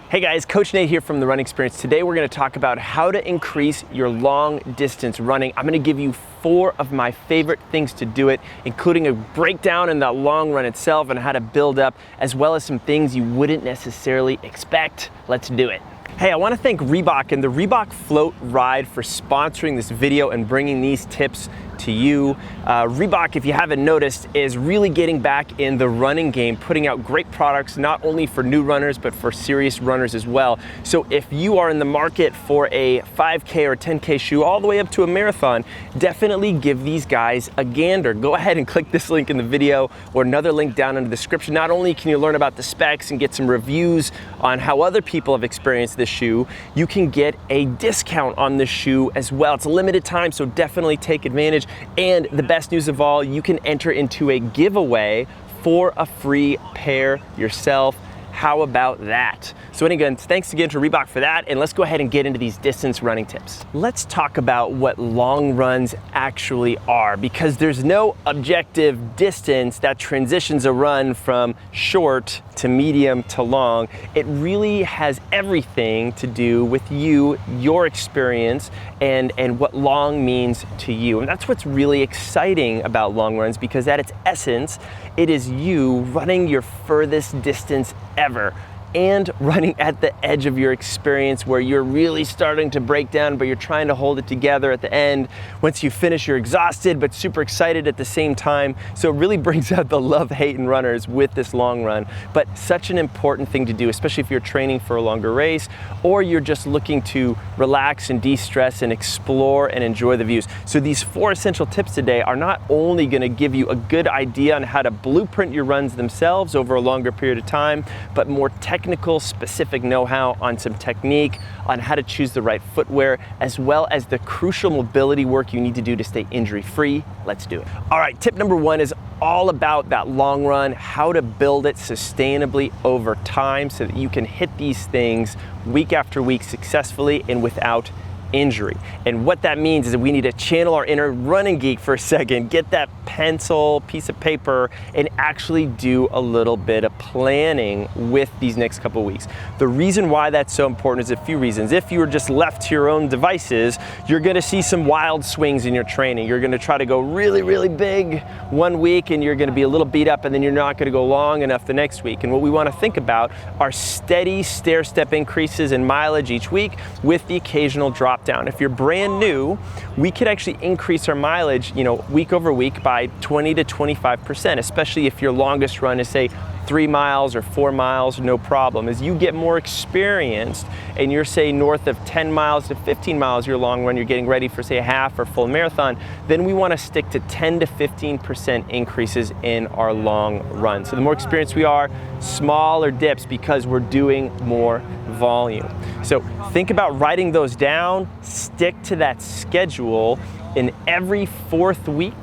Hey guys, Coach Nate here from The Running Experience. Today we're going to talk about how to increase your long distance running. I'm going to give you 4 of my favorite things to do it, including a breakdown in the long run itself and how to build up, as well as some things you wouldn't necessarily expect. Let's do it. Hey, I want to thank Reebok and the Reebok Floatrides for sponsoring this video and bringing these tips to you. Reebok, if you haven't noticed, is really getting back in the running game, putting out great products, not only for new runners, but for serious runners as well. So if you are in the market for a 5K or 10K shoe, all the way up to a marathon, definitely give these guys a gander. Go ahead and click this link in the video or another link down in the description. Not only can you learn about the specs and get some reviews on how other people have experienced this shoe, you can get a discount on this shoe as well. It's a limited time, so definitely take advantage. And the best news of all, you can enter into a giveaway for a free pair yourself. How about that? So again, thanks again to Reebok for that, and let's go ahead and get into these distance running tips. Let's talk about what long runs actually are, because there's no objective distance that transitions a run from short to medium to long. It really has everything to do with you, your experience, and what long means to you. And that's what's really exciting about long runs, because at its essence, it is you running your furthest distance ever, and running at the edge of your experience where you're really starting to break down, but you're trying to hold it together at the end. Once you finish, you're exhausted, but super excited at the same time. So it really brings out the love-hate in runners with this long run. But such an important thing to do, especially if you're training for a longer race, or you're just looking to relax and de-stress and explore and enjoy the views. So these 4 essential tips today are not only gonna give you a good idea on how to blueprint your runs themselves over a longer period of time, but more technical, specific know-how on some technique, on how to choose the right footwear, as well as the crucial mobility work you need to do to stay injury-free. Let's do it. All right, tip number 1 is all about that long run, how to build it sustainably over time so that you can hit these things week after week successfully and without injury. And what that means is that we need to channel our inner running geek for a second, get that pencil, piece of paper, and actually do a little bit of planning with these next couple of weeks. The reason why that's so important is a few reasons. If you were just left to your own devices, you're gonna see some wild swings in your training. You're gonna try to go really, really big one week, and you're gonna be a little beat up, and then you're not gonna go long enough the next week. And what we wanna think about are steady stair-step increases in mileage each week with the occasional drop down. If you're brand new, we could actually increase our mileage, week over week by 20 to 25%, especially if your longest run is, say, 3 miles or 4 miles, no problem. As you get more experienced and you're, say, north of 10 miles to 15 miles your long run, you're getting ready for, say, a half or full marathon, then we want to stick to 10 to 15% increases in our long run. So the more experienced we are, smaller dips, because we're doing more volume. So think about writing those down, stick to that schedule. In every 4th week,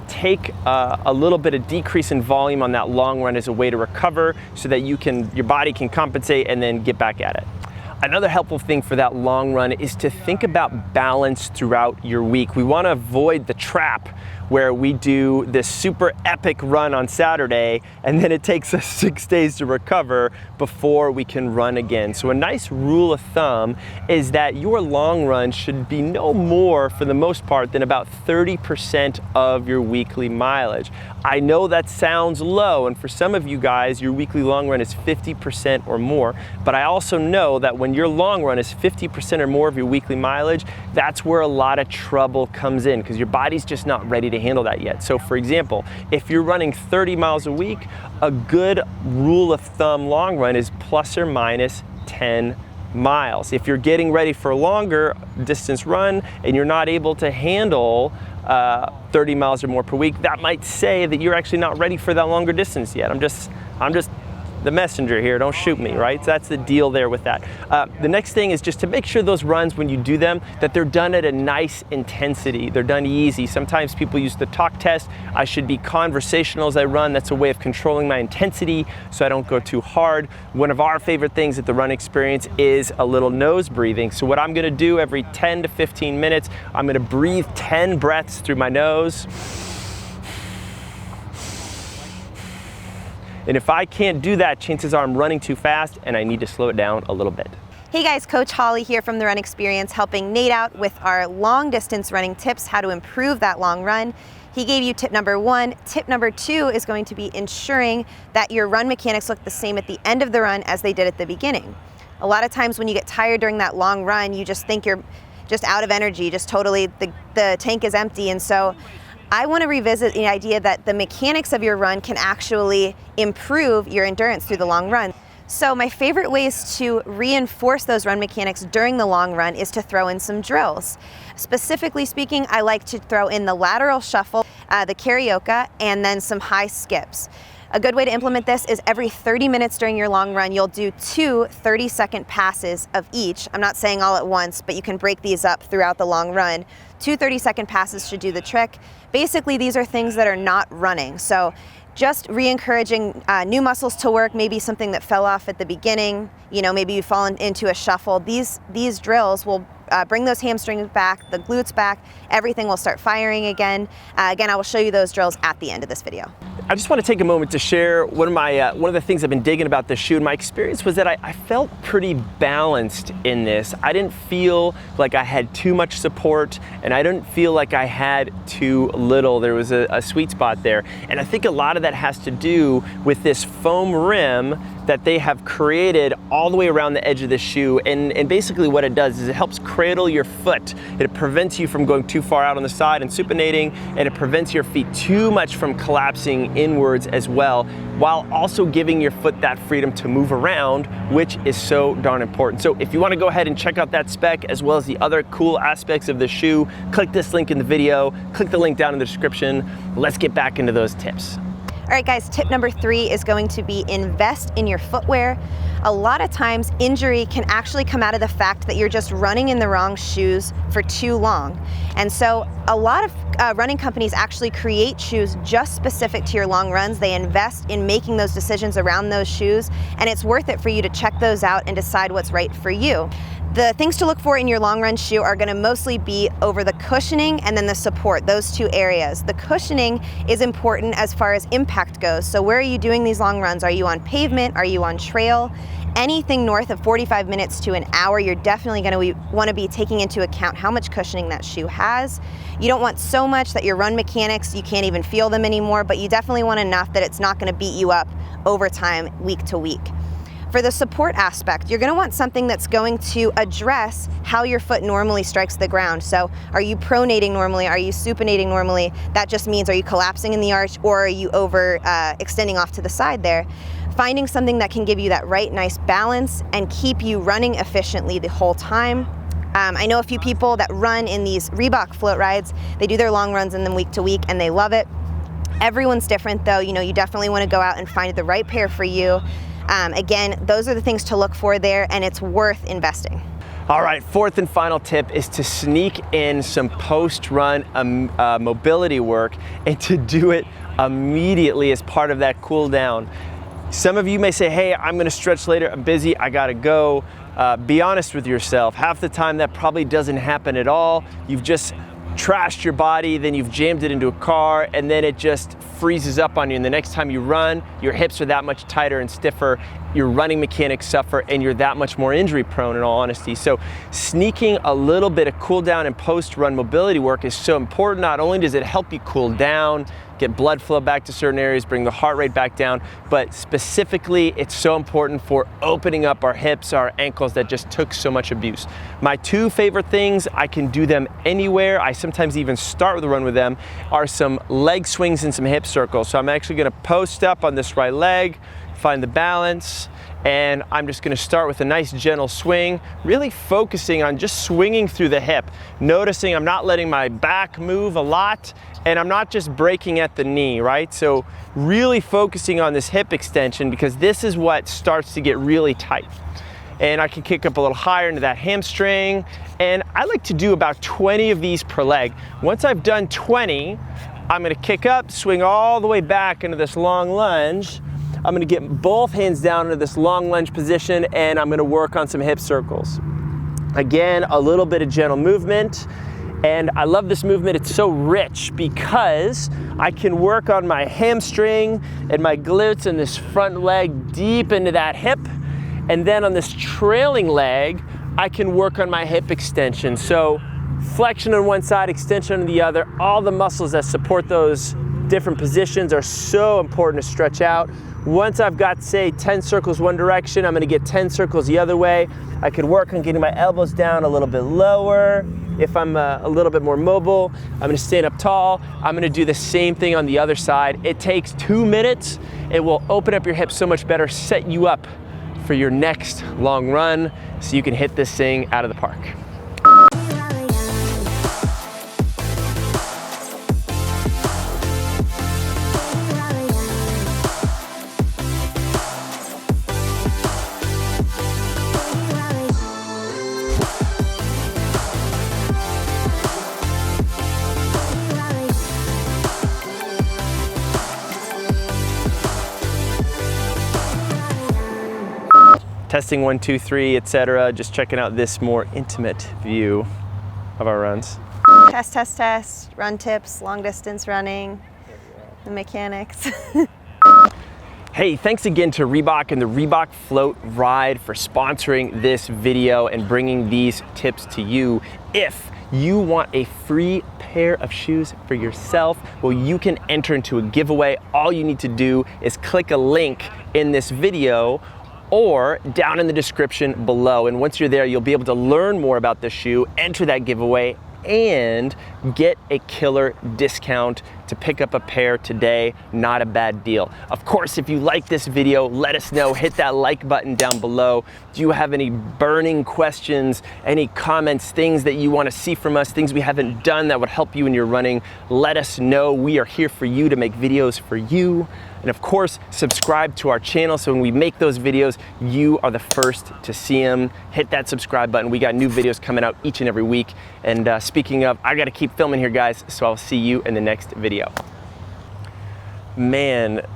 take a little bit of decrease in volume on that long run as a way to recover so that your body can compensate and then get back at it. Another helpful thing for that long run is to think about balance throughout your week. We want to avoid the trap where we do this super epic run on Saturday and then it takes us 6 days to recover before we can run again. So a nice rule of thumb is that your long run should be no more, for the most part, than about 30% of your weekly mileage. I know that sounds low, and for some of you guys, your weekly long run is 50% or more, but I also know that when your long run is 50% or more of your weekly mileage, that's where a lot of trouble comes in, because your body's just not ready to handle that yet. So for example, if you're running 30 miles a week, a good rule of thumb long run is plus or minus 10 miles. If you're getting ready for a longer distance run and you're not able to handle 30 miles or more per week, that might say that you're actually not ready for that longer distance yet. I'm just the messenger here, don't shoot me, right? So that's the deal there with that. The next thing is just to make sure those runs, when you do them, that they're done at a nice intensity. They're done easy. Sometimes people use the talk test. I should be conversational as I run. That's a way of controlling my intensity so I don't go too hard. One of our favorite things at the Run Experience is a little nose breathing. So what I'm gonna do every 10 to 15 minutes, I'm gonna breathe 10 breaths through my nose. And if I can't do that, chances are I'm running too fast and I need to slow it down a little bit. Hey guys, Coach Holly here from The Run Experience, helping Nate out with our long distance running tips, how to improve that long run. He gave you tip number 1. Tip number 2 is going to be ensuring that your run mechanics look the same at the end of the run as they did at the beginning. A lot of times when you get tired during that long run, you just think you're just out of energy, just totally, the tank is empty. And so I want to revisit the idea that the mechanics of your run can actually improve your endurance through the long run. So my favorite ways to reinforce those run mechanics during the long run is to throw in some drills. Specifically speaking, I like to throw in the lateral shuffle, the karaoke, and then some high skips. A good way to implement this is every 30 minutes during your long run, you'll do 2 30-second passes of each. I'm not saying all at once, but you can break these up throughout the long run. 2 30-second passes should do the trick. Basically, these are things that are not running. So just re-encouraging new muscles to work, maybe something that fell off at the beginning, maybe you've fallen into a shuffle. These drills will bring those hamstrings back, the glutes back, everything will start firing again. Again, I will show you those drills at the end of this video. I just want to take a moment to share one of the things I've been digging about this shoe. And my experience was that I felt pretty balanced in this. I didn't feel like I had too much support, and I didn't feel like I had too little. There was a sweet spot there. And I think a lot of that has to do with this foam rim that they have created all the way around the edge of the shoe. And basically what it does is it helps cradle your foot. It prevents you from going too far out on the side and supinating, and it prevents your feet too much from collapsing inwards as well, while also giving your foot that freedom to move around, which is so darn important. So if you want to go ahead and check out that spec as well as the other cool aspects of the shoe, click this link in the video, click the link down in the description. Let's get back into those tips. All right guys, tip number 3 is going to be invest in your footwear. A lot of times injury can actually come out of the fact that you're just running in the wrong shoes for too long. And so a lot of running companies actually create shoes just specific to your long runs. They invest in making those decisions around those shoes, and it's worth it for you to check those out and decide what's right for you. The things to look for in your long run shoe are going to mostly be over the cushioning and then the support, those 2 areas. The cushioning is important as far as impact goes. So where are you doing these long runs? Are you on pavement? Are you on trail? Anything north of 45 minutes to an hour, you're definitely going to want to be taking into account how much cushioning that shoe has. You don't want so much that your run mechanics, you can't even feel them anymore, but you definitely want enough that it's not going to beat you up over time, week to week. For the support aspect, you're going to want something that's going to address how your foot normally strikes the ground. So are you pronating normally? Are you supinating normally? That just means, are you collapsing in the arch, or are you over extending off to the side there? Finding something that can give you that right nice balance and keep you running efficiently the whole time. I know a few people that run in these Reebok Floatrides. They do their long runs in them week to week and they love it. Everyone's different though. You definitely want to go out and find the right pair for you. Again, those are the things to look for there, and it's worth investing. All right, 4th and final tip is to sneak in some post-run mobility work, and to do it immediately as part of that cool down. Some of you may say, hey, I'm gonna stretch later, I'm busy, I gotta go. Be honest with yourself. Half the time that probably doesn't happen at all. You've just trashed your body, then you've jammed it into a car, and then it just freezes up on you. And the next time you run, your hips are that much tighter and stiffer, your running mechanics suffer, and you're that much more injury prone, in all honesty. So sneaking a little bit of cool down and post-run mobility work is so important. Not only does it help you cool down, get blood flow back to certain areas, bring the heart rate back down, but specifically it's so important for opening up our hips, our ankles that just took so much abuse. My 2 favorite things, I can do them anywhere, I sometimes even start with a run with them, are some leg swings and some hip circles. So I'm actually gonna post up on this right leg, find the balance, and I'm just gonna start with a nice gentle swing, really focusing on just swinging through the hip, noticing I'm not letting my back move a lot, and I'm not just breaking at the knee, right? So really focusing on this hip extension, because this is what starts to get really tight. And I can kick up a little higher into that hamstring, and I like to do about 20 of these per leg. Once I've done 20, I'm gonna kick up, swing all the way back into this long lunge. I'm gonna get both hands down into this long lunge position, and I'm gonna work on some hip circles. Again, a little bit of gentle movement. And I love this movement, it's so rich because I can work on my hamstring and my glutes and this front leg deep into that hip. And then on this trailing leg, I can work on my hip extension. So flexion on one side, extension on the other. All the muscles that support those different positions are so important to stretch out. Once I've got, say, 10 circles one direction, I'm gonna get 10 circles the other way. I could work on getting my elbows down a little bit lower. If I'm a little bit more mobile, I'm gonna stand up tall. I'm gonna do the same thing on the other side. It takes 2 minutes. It will open up your hips so much better, set you up for your next long run so you can hit this thing out of the park. Testing 1, 2, 3, etc. Just checking out this more intimate view of our runs. Test, test, test. Run tips, long distance running, the mechanics. Hey, thanks again to Reebok and the Reebok Floatrides for sponsoring this video and bringing these tips to you. If you want a free pair of shoes for yourself, well, you can enter into a giveaway. All you need to do is click a link in this video or down in the description below. And once you're there, you'll be able to learn more about the shoe, enter that giveaway, and get a killer discount to pick up a pair today. Not a bad deal. Of course, if you like this video, let us know. Hit that like button down below. Do you have any burning questions, any comments, things that you want to see from us, things we haven't done that would help you in your running? Let us know. We are here for you to make videos for you. And of course, subscribe to our channel so when we make those videos, you are the first to see them. Hit that subscribe button. We got new videos coming out each and every week. And speaking of, I gotta keep filming here, guys, so I'll see you in the next video. Man.